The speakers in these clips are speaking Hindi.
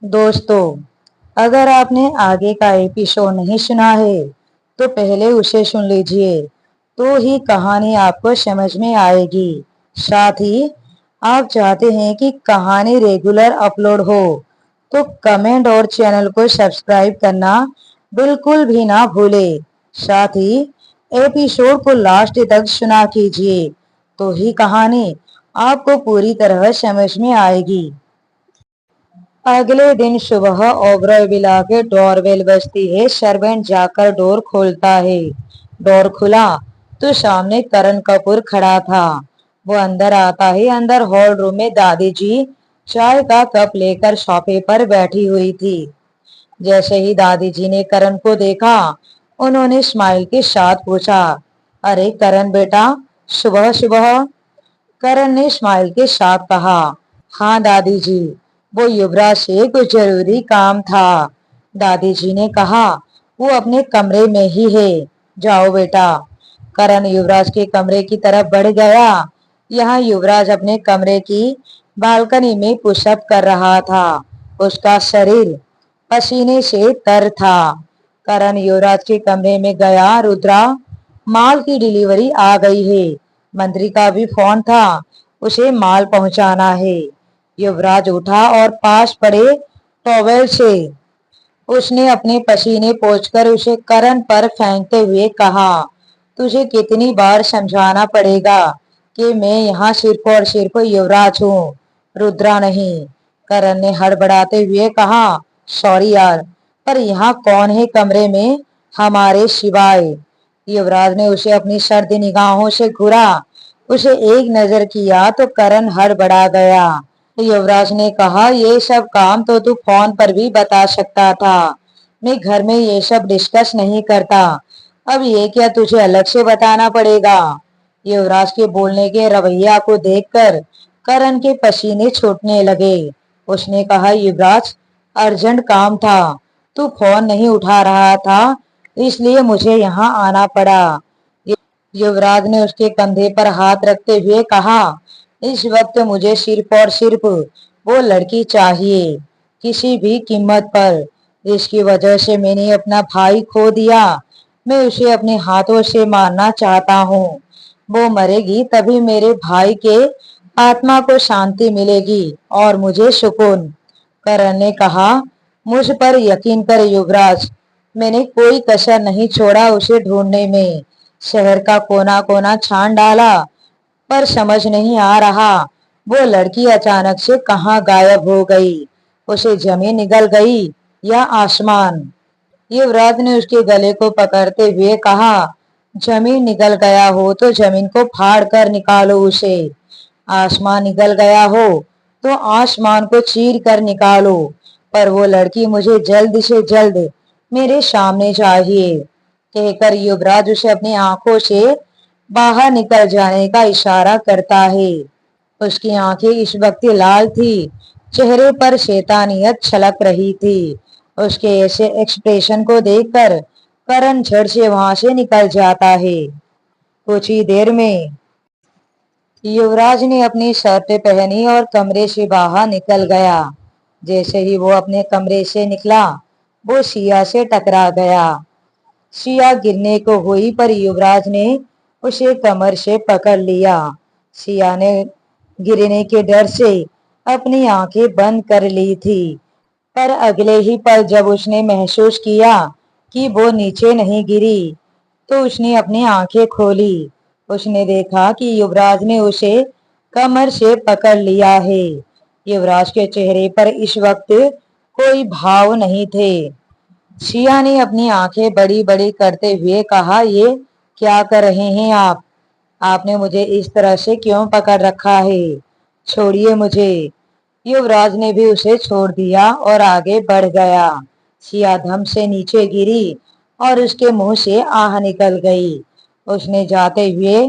दोस्तों, अगर आपने आगे का एपिसोड नहीं सुना है तो पहले उसे सुन लीजिए, तो ही कहानी आपको समझ में आएगी। साथ ही आप चाहते हैं कि कहानी रेगुलर अपलोड हो तो कमेंट और चैनल को सब्सक्राइब करना बिल्कुल भी ना भूले। साथ ही एपिसोड को लास्ट तक सुना कीजिए, तो ही कहानी आपको पूरी तरह समझ में आएगी। अगले दिन सुबह ओबरॉय विला के डोरबेल बजती है। सर्वेंट जाकर डोर खोलता है। डोर खुला तो सामने करण कपूर खड़ा था। वो अंदर आता है। अंदर हॉल रूम में दादी जी चाय का कप लेकर सोफे पर बैठी हुई थी। जैसे ही दादी जी ने करण को देखा, उन्होंने स्माइल के साथ पूछा, अरे करण बेटा, सुबह सुबह। करण ने स्माइल के साथ कहा, हाँ दादी जी, वो युवराज से कुछ जरूरी काम था। दादी जी ने कहा, वो अपने कमरे में ही है, जाओ बेटा। करण युवराज के कमरे की तरफ बढ़ गया। यहाँ युवराज अपने कमरे की बालकनी में पुशअप कर रहा था। उसका शरीर पसीने से तर था। करण युवराज के कमरे में गया। रुद्रा, माल की डिलीवरी आ गई है। मंत्री का भी फोन था, उसे माल पहुंचाना है। युवराज उठा और पास पड़े टॉवेल से उसने अपने पसीने पोंछकर उसे करण पर फेंकते हुए कहा, तुझे कितनी बार समझाना पड़ेगा कि मैं यहाँ सिर्फ और सिर्फ युवराज हूँ, रुद्रा नहीं। करण ने हड़बड़ाते हुए कहा, सॉरी यार, पर यहाँ कौन है कमरे में हमारे सिवाय। युवराज ने उसे अपनी सर्द निगाहों से घूरा। उसे एक नजर किया तो करण हड़बड़ा गया। युवराज ने कहा, ये सब काम तो तू फोन पर भी बता सकता था। मैं घर में ये सब डिस्कस नहीं करता। अब ये क्या तुझे अलग से बताना पड़ेगा। युवराज के बोलने के रवैया को देखकर करण के पसीने छूटने लगे। उसने कहा, युवराज, अर्जेंट काम था, तू फोन नहीं उठा रहा था, इसलिए मुझे यहाँ आना पड़ा। युवराज ने उसके कंधे पर हाथ रखते हुए कहा, इस वक्त मुझे सिर्फ और सिर्फ वो लड़की चाहिए, किसी भी कीमत पर। जिसकी वजह से मैंने अपना भाई खो दिया, मैं उसे अपने हाथों से मारना चाहता हूँ। वो मरेगी तभी मेरे भाई के आत्मा को शांति मिलेगी और मुझे सुकून। करण ने कहा, मुझ पर यकीन कर युवराज, मैंने कोई कसर नहीं छोड़ा उसे ढूंढने में। शहर का कोना कोना छान डाला, पर समझ नहीं आ रहा वो लड़की अचानक से कहाँ गायब हो गई। उसे जमीन निगल गई या आसमान। युवराज ने उसके गले को पकड़ते हुए कहा, जमीन निकल गया हो तो जमीन को फाड़ कर निकालो उसे। आसमान निकल गया हो तो आसमान को चीर कर निकालो। पर वो लड़की मुझे जल्द से जल्द मेरे सामने चाहिए। कहकर युवराज उसे अपनी आंखों से बाहर निकल जाने का इशारा करता है। उसकी आंखें इस वक्त लाल थी, चेहरे पर शैतानियत छलक रही थी। उसके ऐसे एक्सप्रेशन को देखकर करण झट से वहां से निकल जाता है। कुछ ही देर में युवराज ने अपनी शर्ट पहनी और कमरे से बाहर निकल गया। जैसे ही वो अपने कमरे से निकला, वो सिया से टकरा गया। सिया गिरने को हुई पर युवराज ने उसे कमर से पकड़ लिया। सिया ने गिरने के डर से अपनी आंखें बंद कर ली थी, पर अगले ही पल जब उसने महसूस किया कि वो नीचे नहीं गिरी, तो उसने अपनी आंखें खोली। उसने देखा कि युवराज ने उसे कमर से पकड़ लिया है। युवराज के चेहरे पर इस वक्त कोई भाव नहीं थे। शिया ने अपनी आंखें बड़ी बड़ी करते हुए कहा, ये क्या कर रहे हैं आप? आपने मुझे इस तरह से क्यों पकड़ रखा है? छोड़िए मुझे। युवराज ने भी उसे छोड़ दिया और आगे बढ़ गया। सिया धम से नीचे गिरी और उसके मुंह से आह निकल गई। उसने जाते हुए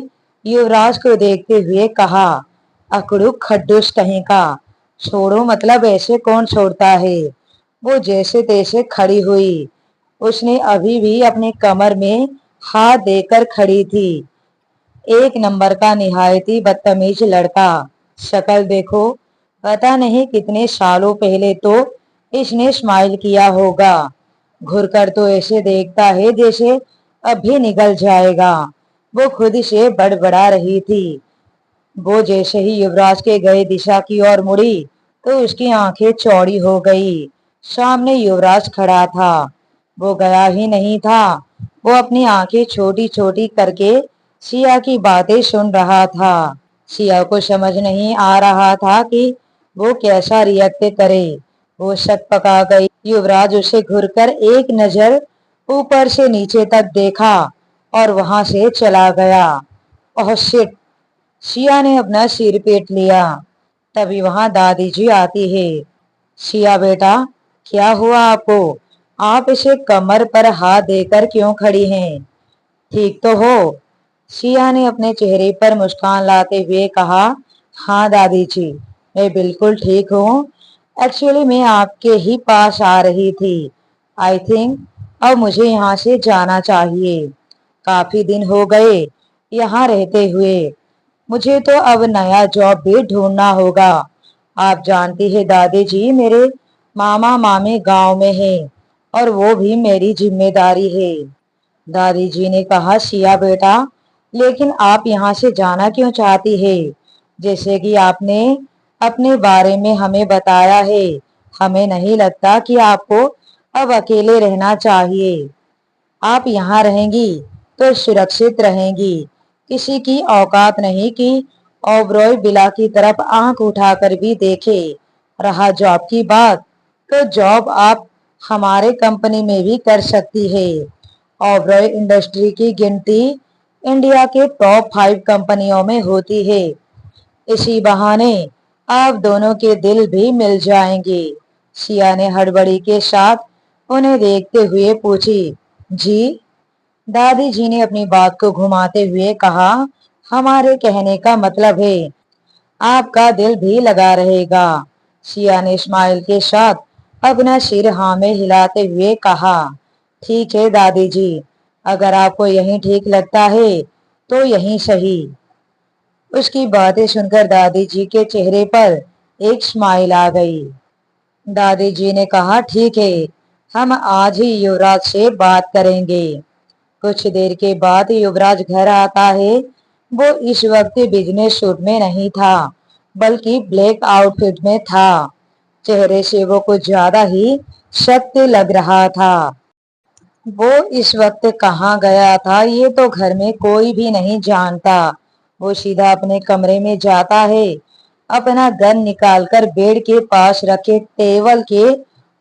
युवराज को देखते हुए कहा, अकड़ू खड्डूस कहीं का, छोड़ो मतलब ऐसे कौन छोड़ता है। वो जैसे तैसे खड़ी हुई। उसने अभी भी अपने कमर में हाथ देकर खड़ी थी। एक नंबर का निहायती बदतमीज लड़का। शक्ल देखो, पता नहीं कितने सालों पहले तो इसने स्माइल किया होगा। घुरकर तो ऐसे देखता है जैसे अभी निकल जाएगा। वो खुद से बड़बड़ा रही थी। वो जैसे ही युवराज के गए दिशा की ओर मुड़ी तो उसकी आंखें चौड़ी हो गई। सामने युवराज खड़ा था। वो गया ही नहीं था। वो अपनी आंखें छोटी छोटी करके सिया की बातें सुन रहा था। सिया को समझ नहीं आ रहा था कि वो कैसा रिएक्ट करे। वो शक पका गई। युवराज उसे घुरकर एक नजर ऊपर से नीचे तक देखा और वहां से चला गया। Oh shit! सिया ने अपना सिर पीट लिया। तभी वहां दादी जी आती है। सिया बेटा, क्या हुआ आपको? आप इसे कमर पर हाथ देकर क्यों खड़ी हैं? ठीक तो हो? सिया ने अपने चेहरे पर मुस्कान लाते हुए कहा। हाँ दादी जी, मैं बिल्कुल ठीक हूँ। एक्चुअली मैं आपके ही पास आ रही थी। आई थिंक अब मुझे यहाँ से जाना चाहिए। काफी दिन हो गए यहाँ रहते हुए। मुझे तो अब नया जॉब भी ढूंढना होगा। आप जानती है दादी जी, मेरे मामा मामी गांव में हैं और वो भी मेरी जिम्मेदारी है। दादी जी ने कहा, सिया बेटा, लेकिन आप यहाँ से जाना क्यों चाहती है? जैसे कि आपने अपने बारे में हमें बताया है, हमें नहीं लगता कि आपको अब अकेले रहना चाहिए। आप यहाँ रहेंगी तो सुरक्षित रहेंगी। किसी की औकात नहीं कि ओबरॉय बिला की तरफ आंख उठाकर भी देखे। रहा जॉब की बात, तो जॉब आप हमारे कंपनी में भी कर सकती है। ओबरॉय इंडस्ट्री की गिनती इंडिया के टॉप 5 कंपनियों में होती है। इसी बहाने आप दोनों के दिल भी मिल जाएंगे। सिया ने हड़बड़ी के साथ उन्हें देखते हुए पूछी। जी? दादी जी ने अपनी बात को घुमाते हुए कहा, हमारे कहने का मतलब है आपका दिल भी लगा रहेगा। सिया ने स्माइल के साथ अपना सिर हाँ में हिलाते हुए कहा। ठीक है दादी जी, अगर आपको यही ठीक लगता है तो यही सही। उसकी बातें सुनकर दादी जी के चेहरे पर एक स्माइल आ गई। दादी जी ने कहा, ठीक है, हम आज ही युवराज से बात करेंगे। कुछ देर के बाद युवराज घर आता है। वो इस वक्त बिजनेस सूट में नहीं था, बल्कि ब्लैक आउटफिट में था। चेहरे से वो कुछ ज्यादा ही सख्त लग रहा था। वो इस वक्त कहाँ गया था ये तो घर में कोई भी नहीं जानता। वो सीधा अपने कमरे में जाता है, अपना गन निकालकर बेड के पास रखे टेबल के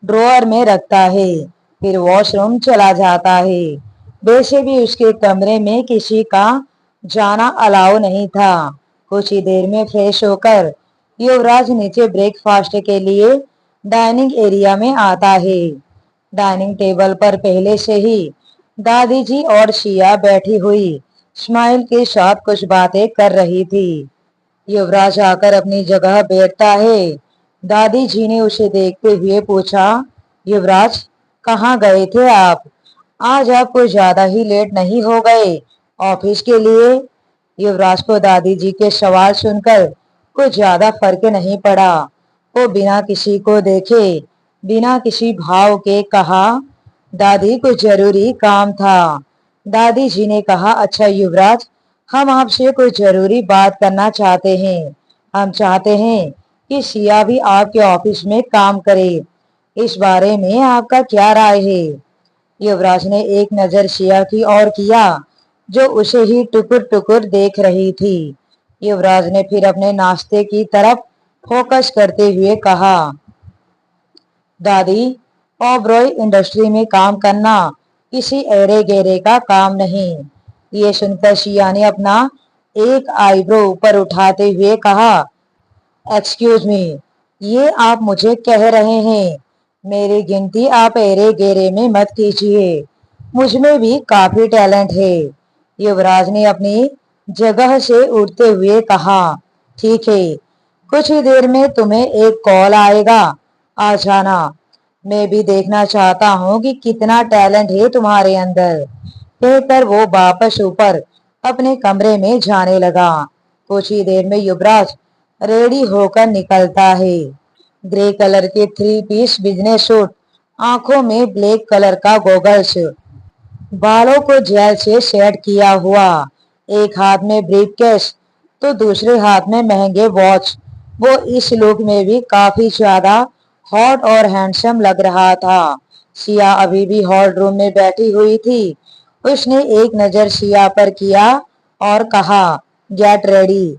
ड्रॉअर में रखता है, फिर वॉशरूम चला जाता है। वैसे भी उसके कमरे में किसी का जाना अलाउ नहीं था। कुछ ही देर में फ्रेश होकर युवराज नीचे ब्रेकफास्ट के लिए डाइनिंग एरिया में आता है। डाइनिंग टेबल पर पहले से ही दादी जी और शिया बैठी हुई स्माइल के साथ कुछ बातें कर रही थी। युवराज आकर अपनी जगह बैठता है। दादी जी ने उसे देखते हुए पूछा, युवराज, कहाँ गए थे आप? आज आप कुछ ज्यादा ही लेट नहीं हो गए ऑफिस के लिए? युवराज को दादी जी के सवाल सुनकर कुछ ज्यादा फर्क नहीं पड़ा। वो बिना किसी को देखे, बिना किसी भाव के कहा, दादी कुछ जरूरी काम था। दादी जी ने कहा, अच्छा युवराज, हम आपसे कुछ जरूरी बात करना चाहते हैं। हम चाहते हैं कि सिया भी आपके ऑफिस में काम करे। इस बारे में आपका क्या राय है? युवराज ने एक नजर सिया की ओर किया, जो उसे ही टुकुर टुकुर देख रही थी। युवराज ने फिर अपने नाश्ते की तरफ फोकस करते हुए कहा, दादी, ओबरॉय इंडस्ट्री में काम करना किसी एरे गेरे का काम नहीं। ये सुनकर सिया ने अपना एक आईब्रो ऊपर उठाते हुए कहा, एक्सक्यूज मी, ये आप मुझे कह रहे हैं? मेरी गिनती आप एरे गेरे में मत कीजिए। मुझ में भी काफी टैलेंट है। युवराज ने अपनी जगह से उठते हुए कहा, ठीक है, कुछ ही देर में तुम्हें एक कॉल आएगा, आ जाना। मैं भी देखना चाहता हूँ कि कितना टैलेंट है तुम्हारे अंदर। कहकर वो वापस ऊपर अपने कमरे में जाने लगा। कुछ ही देर में युवराज रेडी होकर निकलता है। ग्रे कलर के 3 पीस बिजनेस सूट, आंखों में ब्लैक कलर का गॉगल्स, बालों को जेल से सेट किया हुआ, एक हाथ में ब्रीफकेस तो दूसरे हाथ में महंगे वॉच। वो इस लुक में भी काफी ज्यादा हॉट और हैंडसम लग रहा था। सिया अभी भी हॉल रूम में बैठी हुई थी। उसने एक नजर सिया पर किया और कहा, गेट रेडी,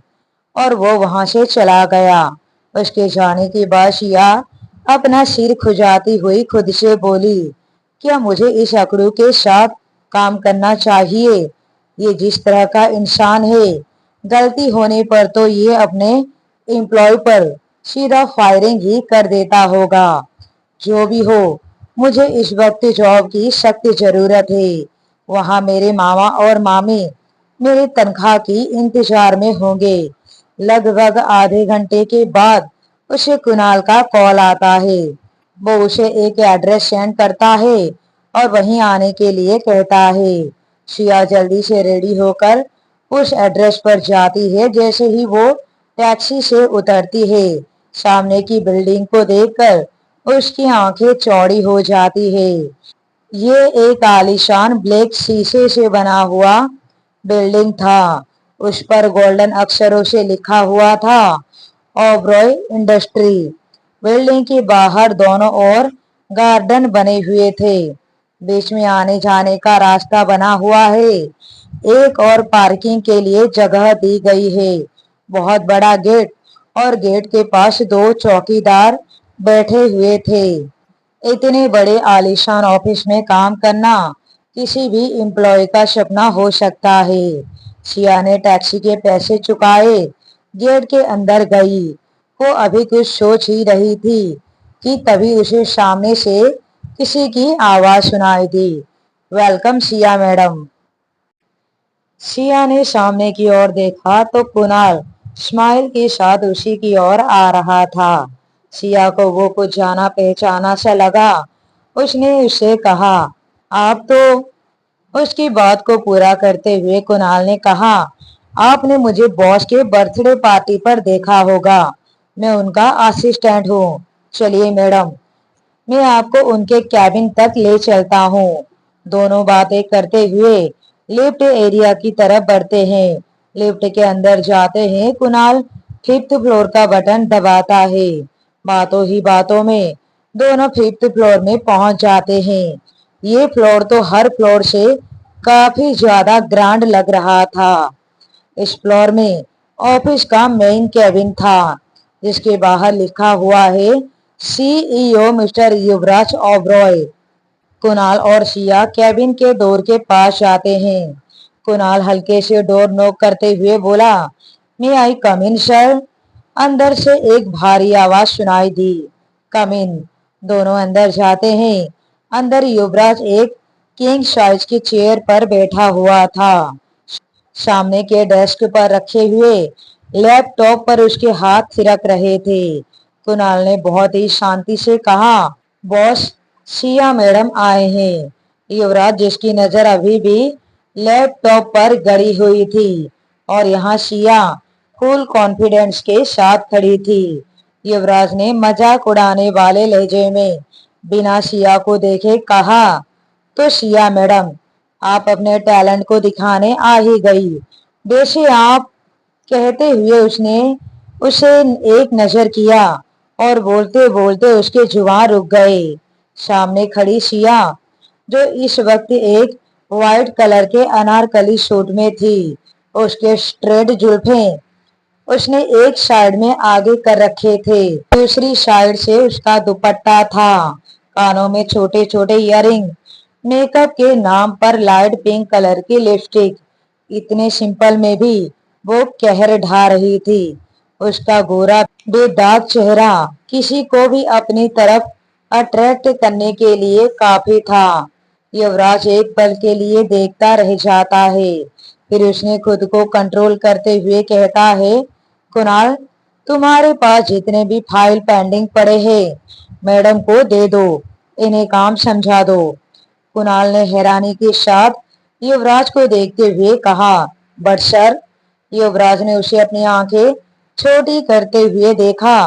और वो वहां से चला गया। उसके जाने के बाद सिया अपना सिर खुजाती हुई खुद से बोली, क्या मुझे इस अकड़ू के साथ काम करना चाहिए? ये जिस तरह का इंसान है, गलती होने पर तो ये अपने एम्प्लॉय पर सीधा फायरिंग ही कर देता होगा। जो भी हो, मुझे इस वक्त जॉब की सख्त जरूरत है। वहां मेरे मामा और मामी मेरी तनख्वाह की इंतजार में होंगे। लगभग आधे घंटे के बाद उसे कुणाल का कॉल आता है। वो उसे एक एड्रेस सेंड करता है और वहीं आने के लिए कहता है। शिया जल्दी से रेडी होकर उस एड्रेस पर जाती है। जैसे ही वो टैक्सी से उतरती है, सामने की बिल्डिंग को देखकर उसकी आंखें चौड़ी हो जाती है। ये एक आलीशान ब्लैक शीशे से बना हुआ बिल्डिंग था। उस पर गोल्डन अक्षरों से लिखा हुआ था, ओबरॉय इंडस्ट्री। बिल्डिंग के बाहर दोनों ओर गार्डन बने हुए थे। बीच में आने जाने का रास्ता बना हुआ है। एक और पार्किंग के लिए जगह दी गई है। बहुत बड़ा गेट, और गेट के पास 2 चौकीदार बैठे हुए थे। इतने बड़े आलीशान ऑफिस में काम करना किसी भी एम्प्लॉय का सपना हो सकता है। सिया ने टैक्सी के पैसे चुकाए, गेट के अंदर गई। वो अभी कुछ सोच ही रही थी कि तभी उसे सामने से किसी की आवाज सुनाई दी, वेलकम सिया मैडम। सिया ने सामने की ओर देखा तो कुणाल स्माइल के साथ उसी की ओर आ रहा था। सिया को वो कुछ जाना पहचाना सा लगा। उसने उससे कहा, आप तो। उसकी बात को पूरा करते हुए कुणाल ने कहा, आपने मुझे बॉस के बर्थडे पार्टी पर देखा होगा। मैं उनका असिस्टेंट हूँ। चलिए मैडम, मैं आपको उनके कैबिन तक ले चलता हूँ। दोनों बातें करते हुए लिफ्ट एरिया की तरफ बढ़ते हैं। लिफ्ट के अंदर जाते हैं। कुणाल 5th फ्लोर का बटन दबाता है। बातों ही बातों में दोनों 5th फ्लोर में पहुंच जाते हैं। ये फ्लोर तो हर फ्लोर से काफी ज्यादा ग्रांड लग रहा था। इस फ्लोर में ऑफिस का मेन कैबिन था, जिसके बाहर लिखा हुआ है, सीईओ मिस्टर युवराज ओबरॉय। कुणाल और सिया कैबिन के डोर के पास जाते हैं। कुणाल हल्के से डोर नॉक करते हुए बोला, मे आई कम इन सर? अंदर से एक भारी आवाज सुनाई दी, कम इन। दोनों अंदर जाते हैं। अंदर युवराज एक किंग साइज की चेयर पर बैठा हुआ था। सामने के डेस्क पर रखे हुए लैपटॉप पर उसके हाथ थिरक रहे थे। कुणाल ने बहुत ही शांति से कहा, बॉस, सिया मैडम आए हैं। युवराज, जिसकी नजर अभी भी लैपटॉप पर गड़ी हुई थी, और यहाँ सिया फुल कॉन्फिडेंस के साथ खड़ी थी। युवराज ने मजाक उड़ाने वाले लहजे में बिना सिया को देखे कहा, तो सिया मैडम, आप अपने टैलेंट को दिखाने आ ही गई। वैसे आप, कहते हुए उसने उसे एक नजर किया और बोलते बोलते उसके जुबान रुक गए। सामने खड़ी सिया, जो इस वक्त एक वाइट कलर के अनारकली सूट में थी, उसके स्ट्रेट जुल्फे उसने एक साइड में आगे कर रखे थे, दूसरी साइड से उसका दुपट्टा था। कानों में छोटे छोटे इयररिंग, मेकअप के नाम पर लाइट पिंक कलर की लिपस्टिक। इतने सिंपल में भी वो कहर ढा रही थी। उसका गोरा बेदाग चेहरा किसी को भी अपनी तरफ अट्रैक्ट करने के लिए काफी था। युवराज एक पल के लिए देखता रह जाता है। फिर उसने खुद को कंट्रोल करते हुए कहता है, कुणाल, तुम्हारे पास जितने भी फाइल पेंडिंग पड़े हैं, मैडम को दे दो, इन्हें काम समझा दो। कुणाल ने हैरानी के साथ युवराज को देखते हुए कहा, बट सर। युवराज ने उसे अपनी आंखें छोटी करते हुए देखा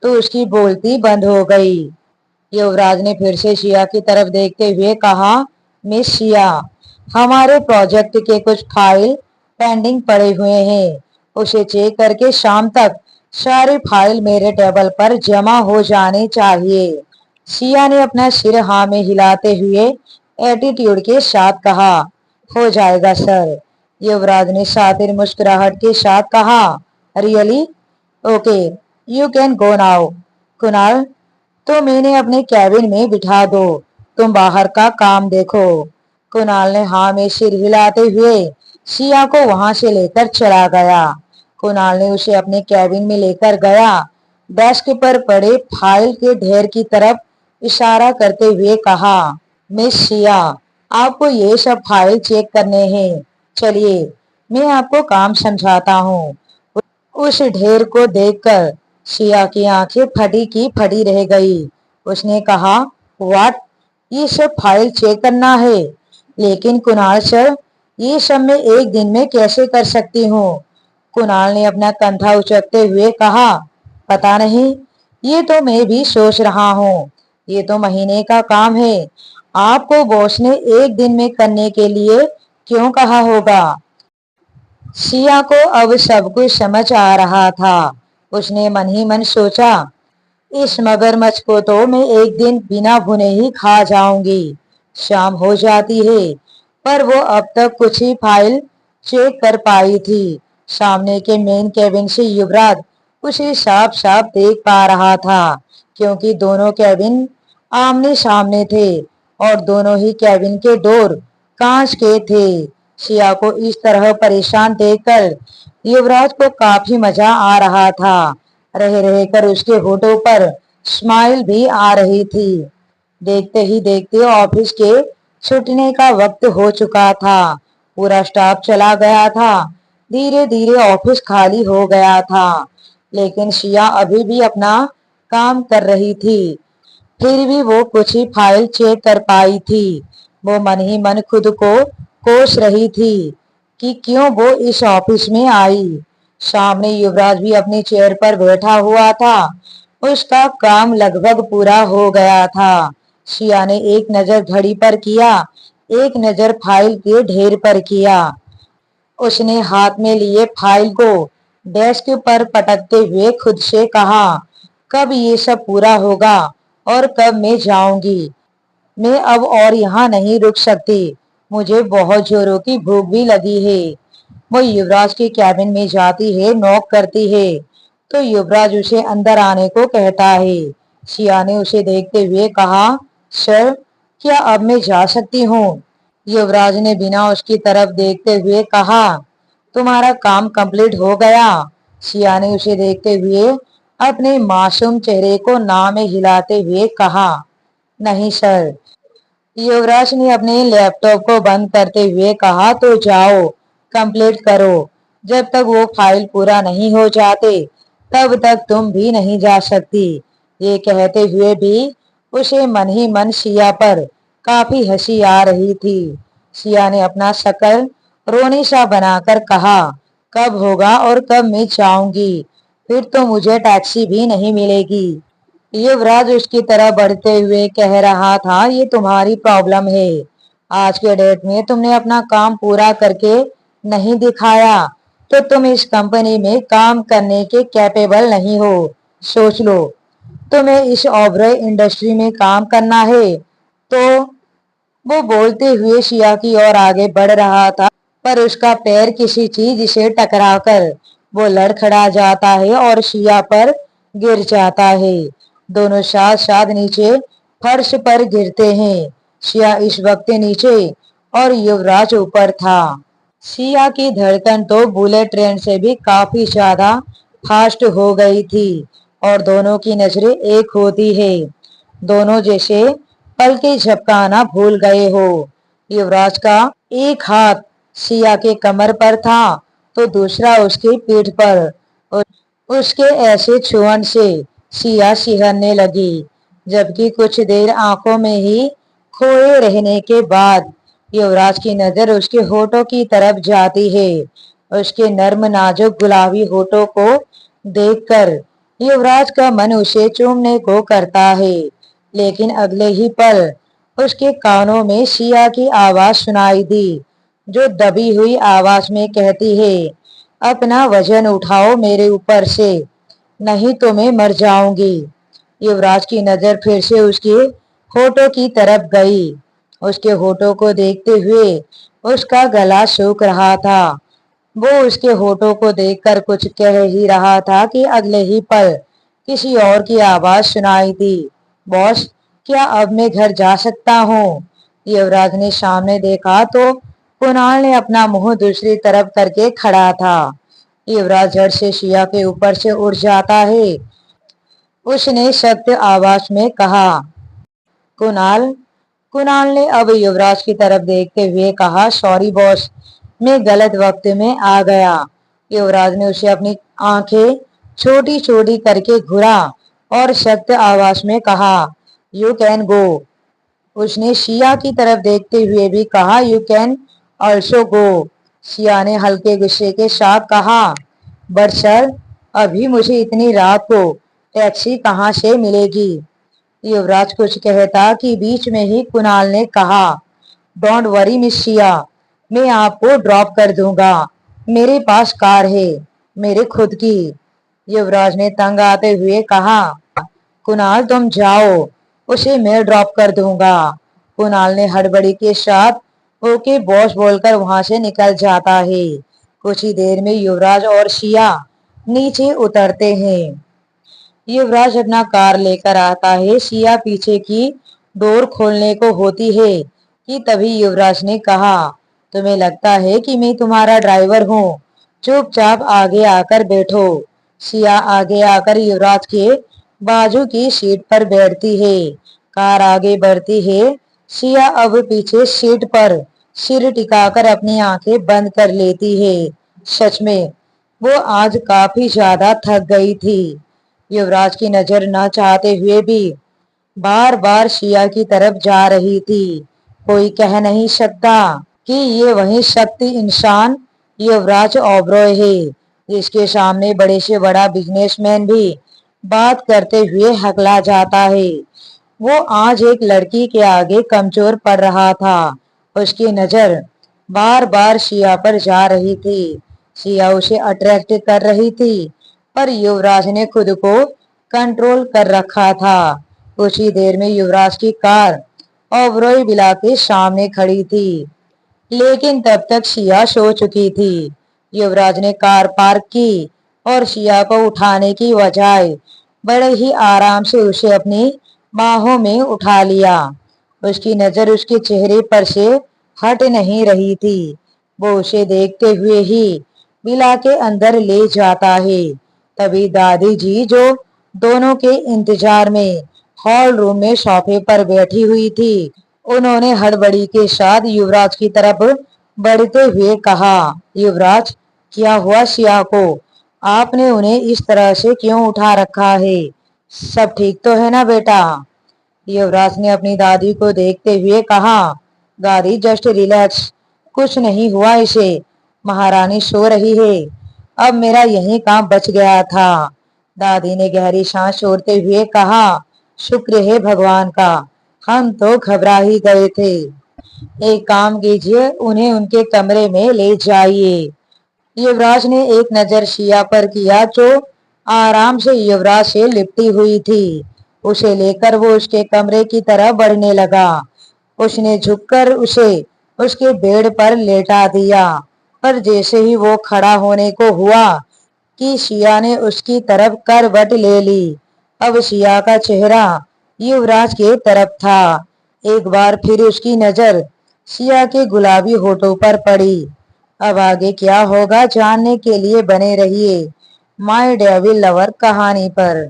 तो उसकी बोलती बंद हो गई। युवराज ने फिर से शिया की तरफ देखते हुए कहा, मिस शिया, हमारे प्रोजेक्ट के कुछ फाइल पेंडिंग पड़े हुए हैं। उसे चेक करके शाम तक सारी फाइल मेरे टेबल पर जमा हो जाने चाहिए। शिया ने अपना सिर हाँ में हिलाते हुए एटीट्यूड के साथ कहा, हो जाएगा सर। युवराज ने शातिर मुस्कुराहट के साथ कहा, really? Okay, you can go now. Kunal, तो मैंने अपने कैबिन में बिठा दो, तुम बाहर का काम देखो। कुणाल ने हाँ में सिर हिलाते हुए शिया को वहां से लेकर चला गया। कुणाल ने उसे अपने कैबिन में लेकर गया। डेस्क पर पड़े फाइल के ढेर की तरफ इशारा करते हुए कहा, मिस शिया, आपको ये सब फाइल चेक करने हैं। चलिए, मैं आपको काम समझाता हूँ। उस ढेर को देखकर शिया की आंखें फटी की फटी रह गई। उसने कहा, व्हाट? ये सब फाइल चेक करना है? लेकिन कुणाल सर, ये सब मैं एक दिन में कैसे कर सकती हूँ? कुणाल ने अपना कंधा उचकते हुए कहा, पता नहीं, ये तो मैं भी सोच रहा हूँ। ये तो महीने का काम है। आपको बॉस ने एक दिन में करने के लिए क्यों कहा होगा? शिया को अब सब कुछ समझ आ रहा था। उसने मन ही मन सोचा, इस मगरमच्छ को तो मैं एक दिन बिना भुने ही खा जाऊंगी। शाम हो जाती है, पर वो अब तक कुछ ही फाइल चेक कर पाई थी। सामने के मेन केबिन से युवराज उसे साफ साफ देख पा रहा था, क्योंकि दोनों केबिन आमने सामने थे और दोनों ही केबिन के डोर कांच के थे। शिया को इस तरह परेशान देखकर युवराज को काफी मजा आ रहा था। रह रहकर उसके होठों पर स्माइल भी आ रही थी। देखते ही देखते ऑफिस के छुटने का वक्त हो चुका था। पूरा स्टाफ चला गया था। धीरे धीरे ऑफिस खाली हो गया था, लेकिन शिया अभी भी अपना काम कर रही थी। फिर भी वो कुछ ही फाइल चेक कर पाई थी। वो मन ही मन खुद को कोस रही थी कि क्यों वो इस ऑफिस में आई। सामने युवराज भी अपनी चेयर पर बैठा हुआ था। उसका काम लगभग पूरा हो गया था। शिया ने एक नजर घड़ी पर किया, एक नजर फाइल के ढेर पर किया। उसने हाथ में लिए फाइल को डेस्क पर पटकते हुए खुद से कहा, कब ये सब पूरा होगा और कब मैं जाऊंगी? मैं अब और यहाँ नहीं रुक सकती। मुझे बहुत जोरों की भूख भी लगी है। वो युवराज के कैबिन में जाती है, नॉक करती है, तो युवराज उसे अंदर आने को कहता है। शिया ने उसे देखते हुए कहा, सर, क्या अब मैं जा सकती हूँ? युवराज ने बिना उसकी तरफ देखते हुए कहा, तुम्हारा काम कंप्लीट हो गया? शिया ने उसे देखते हुए अपने मासूम चेहरे को ना में हिलाते हुए कहा, नहीं सर। युवराज ने अपने लैपटॉप को बंद करते हुए कहा, तो जाओ, कंप्लीट करो। जब तक वो फाइल पूरा नहीं हो जाते, तब तक तुम भी नहीं जा सकती। ये कहते हुए भी उसे मन ही मन शिया पर काफी हंसी आ रही थी। शिया ने अपना शक्ल रोनी सा बनाकर कहा, कब होगा और कब मैं जाऊंगी? फिर तो मुझे टैक्सी भी नहीं मिलेगी। युवराज उसकी तरह बढ़ते हुए कह रहा था, ये तुम्हारी प्रॉब्लम है। आज के डेट में तुमने अपना काम पूरा करके नहीं दिखाया, तो तुम इस कंपनी में काम करने के कैपेबल नहीं हो। सोच लो, तुम्हें इस ओबरॉय इंडस्ट्री में काम करना है तो। वो बोलते हुए शिया की ओर आगे बढ़ रहा था, पर उसका पैर किसी चीज से टकराकर वो लड़खड़ा जाता है और शिया पर गिर जाता है। दोनों साथ साथ नीचे फर्श पर गिरते हैं। शिया इस वक्त नीचे और युवराज ऊपर था। शिया की धड़कन तो बुलेट ट्रेन से भी काफी ज्यादा फास्ट हो गई थी और दोनों की नजरें एक होती है। दोनों जैसे पलके झपकाना भूल गए हो। युवराज का एक हाथ शिया के कमर पर था, तो दूसरा उसकी पीठ पर। उसके ऐसे छुअन से शिया सिहरने लगी, जबकि कुछ देर आंखों में ही खोए रहने के बाद युवराज की नजर उसके होठों की तरफ जाती है। उसके नर्म नाजुक गुलाबी होठों को देखकर युवराज का मन उसे चूमने को करता है, लेकिन अगले ही पल उसके कानों में शिया की आवाज सुनाई दी, जो दबी हुई आवाज में कहती है, अपना वजन उठाओ मेरे ऊपर से, नहीं तो मैं मर जाऊंगी। युवराज की नजर फिर से उसके होठों की तरफ गई। उसके होठों को देखते हुए उसका गला सूख रहा था। वो उसके होठों को देखकर कुछ कह ही रहा था कि अगले ही पल किसी और की आवाज सुनाई दी, बॉस, क्या अब मैं घर जा सकता हूँ? युवराज ने सामने देखा तो कुणाल ने अपना मुंह दूसरी तरफ करके खड़ा था। युवराज झट से शिया के ऊपर से उड़ जाता है। उसने सख्त आवाज में कहा, कुणाल। कुणाल ने अब युवराज की तरफ देखते हुए कहा, सॉरी बॉस, मैं गलत वक्त में आ गया। युवराज ने उसे अपनी आंखें छोटी छोटी करके घूरा और सख्त आवाज में कहा, यू कैन गो। उसने शिया की तरफ देखते हुए भी कहा, यू कैन ऑल्सो गो। शिया ने हल्के गुस्से के साथ कहा, बट सर, अभी मुझे इतनी रात को टैक्सी कहाँ से मिलेगी? युवराज कुछ कहता कि बीच में ही कुणाल ने कहा, डोंट वरी मिस शिया, मैं आपको ड्रॉप कर दूंगा, मेरे पास कार है, मेरे खुद की। युवराज ने तंग आते हुए कहा, कुणाल तुम जाओ, उसे मैं ड्रॉप कर दूंगा। कुणाल ने हड़बड़ी के साथ ओके बॉस बोलकर वहां से निकल जाता है। कुछ ही देर में युवराज और शिया नीचे उतरते हैं। युवराज अपना कार लेकर आता है। शिया पीछे की डोर खोलने को होती है कि तभी युवराज ने कहा, तुम्हें लगता है कि मैं तुम्हारा ड्राइवर हूँ? चुपचाप आगे आकर बैठो। शिया आगे आकर युवराज के बाजू की सीट पर बैठती है। कार आगे बढ़ती है। शिया अब पीछे सीट पर सिर टिकाकर अपनी आंखें बंद कर लेती है। सच में वो आज काफी ज्यादा थक गई थी। युवराज की नजर न चाहते हुए भी बार बार शिया की तरफ जा रही थी। कोई कह नहीं सकता कि ये वही शक्ति इंसान युवराज ओबरॉय है, जिसके सामने बड़े से बड़ा बिजनेसमैन भी बात करते हुए हकला जाता है। वो आज एक लड़की के आगे कमजोर पड़ रहा था। उसकी नजर बार बार शिया पर जा रही थी। शिया उसे अट्रैक्ट कर रही थी, पर युवराज ने खुद को कंट्रोल कर रखा था। कुछ ही देर में युवराज की कार ओबरॉय विला के सामने खड़ी थी, लेकिन तब तक शिया सो चुकी थी। युवराज ने कार पार्क की और शिया को उठाने की बजाय बड़े ही आराम से उसे अपनी बाहों में उठा लिया। उसकी नजर उसके चेहरे पर से हट नहीं रही थी। वो उसे देखते हुए ही विला के अंदर ले जाता है। तभी दादी जी, जो दोनों के इंतजार में हॉल रूम में सोफे पर बैठी हुई थी, उन्होंने हड़बड़ी के साथ युवराज की तरफ बढ़ते हुए कहा, युवराज, क्या हुआ शिया को? आपने उन्हें इस तरह से क्यों उठा रखा है? सब ठीक तो है ना बेटा? युवराज ने अपनी दादी को देखते हुए कहा, दादी जस्ट रिलैक्स, कुछ नहीं हुआ इसे, महारानी सो रही है, अब मेरा यही काम बच गया था। दादी ने गहरी सांस छोड़ते हुए कहा, शुक्र है भगवान का, हम तो घबरा ही गए थे। एक काम कीजिए, उन्हें उनके कमरे में ले जाइए। युवराज ने एक नजर शिया पर किया, जो आराम से युवराज से लिपटी हुई थी। उसे लेकर वो उसके कमरे की तरफ बढ़ने लगा। उसने झुककर उसे उसके बेड पर लेटा दिया, पर जैसे ही वो खड़ा होने को हुआ कि शिया ने उसकी तरफ करवट ले ली। अब शिया का चेहरा युवराज के तरफ था। एक बार फिर उसकी नजर शिया के गुलाबी होठों पर पड़ी। अब आगे क्या होगा जानने के लिए बने रहिए माय डेविल लवर कहानी पर।